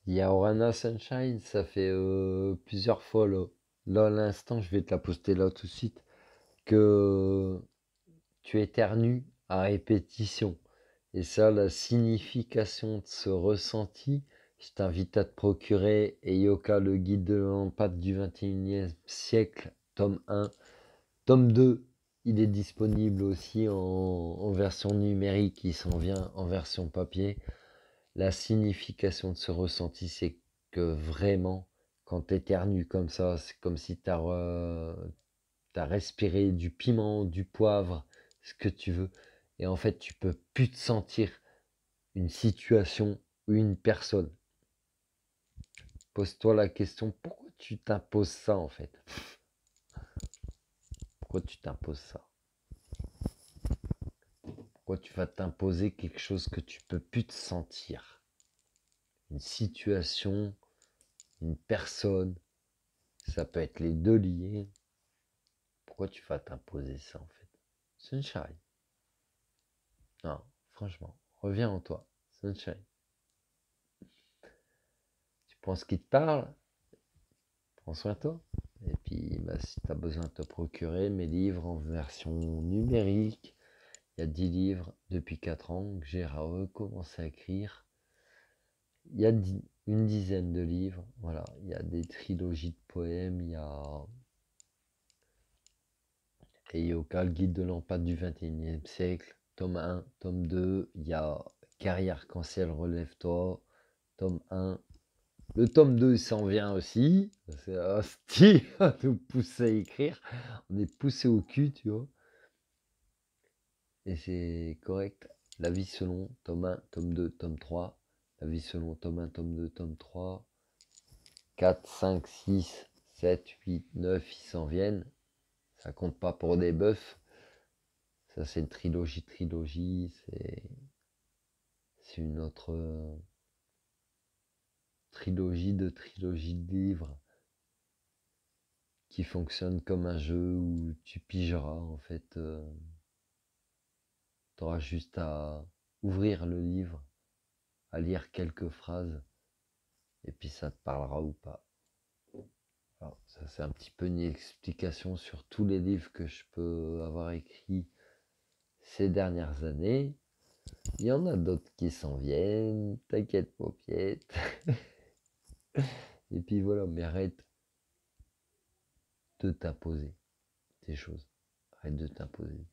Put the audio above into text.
Il y a Orana Sunshine, ça fait plusieurs fois là à l'instant, je vais te la poster là tout de suite, que tu éternues à répétition. Et ça, la signification de ce ressenti, je t'invite à te procurer Eyoka, le guide de l'empathe du 21e siècle, tome 1. Tome 2, il est disponible aussi en version numérique, il s'en vient en version papier. La signification de ce ressenti, c'est que vraiment, quand tu éternues comme ça, c'est comme si tu as respiré du piment, du poivre, ce que tu veux. Et en fait, tu peux plus te sentir une situation ou une personne. Pose-toi la question, pourquoi tu t'imposes ça en fait? Pourquoi tu t'imposes ça? Pourquoi tu vas t'imposer quelque chose que tu peux plus te sentir? Une situation, une personne, ça peut être les deux liés. Pourquoi tu vas t'imposer ça en fait? Sunshine. Non, franchement, reviens en toi. Sunshine. Tu penses qu'il te parle? Prends soin de toi. Et puis, bah, si tu as besoin de te procurer mes livres en version numérique, il y a 10 livres depuis 4 ans que j'ai recommencé à écrire. Il y a une dizaine de livres. Voilà, il y a des trilogies de poèmes, il y a Eyoka, le guide de l'empathe du 21e siècle, tome 1, tome 2, il y a Carrière arc-en-ciel, relève-toi, tome 1. Le tome 2 s'en vient aussi. C'est hostie à nous pousser à écrire. On est poussé au cul, tu vois. Et c'est correct. La vie selon, tome 1, tome 2, tome 3. La vie selon, tome 1, tome 2, tome 3. 4, 5, 6, 7, 8, 9, ils s'en viennent. Ça compte pas pour des bœufs. Ça, c'est une trilogie. C'est une autre trilogie de livres qui fonctionne comme un jeu où tu pigeras en fait. Tu auras juste à ouvrir le livre, à lire quelques phrases, et puis ça te parlera ou pas. Alors, ça c'est un petit peu une explication sur tous les livres que je peux avoir écrits ces dernières années. Il y en a d'autres qui s'en viennent, t'inquiète paupiette. Et puis voilà, mais arrête de t'imposer des choses. Arrête de t'imposer.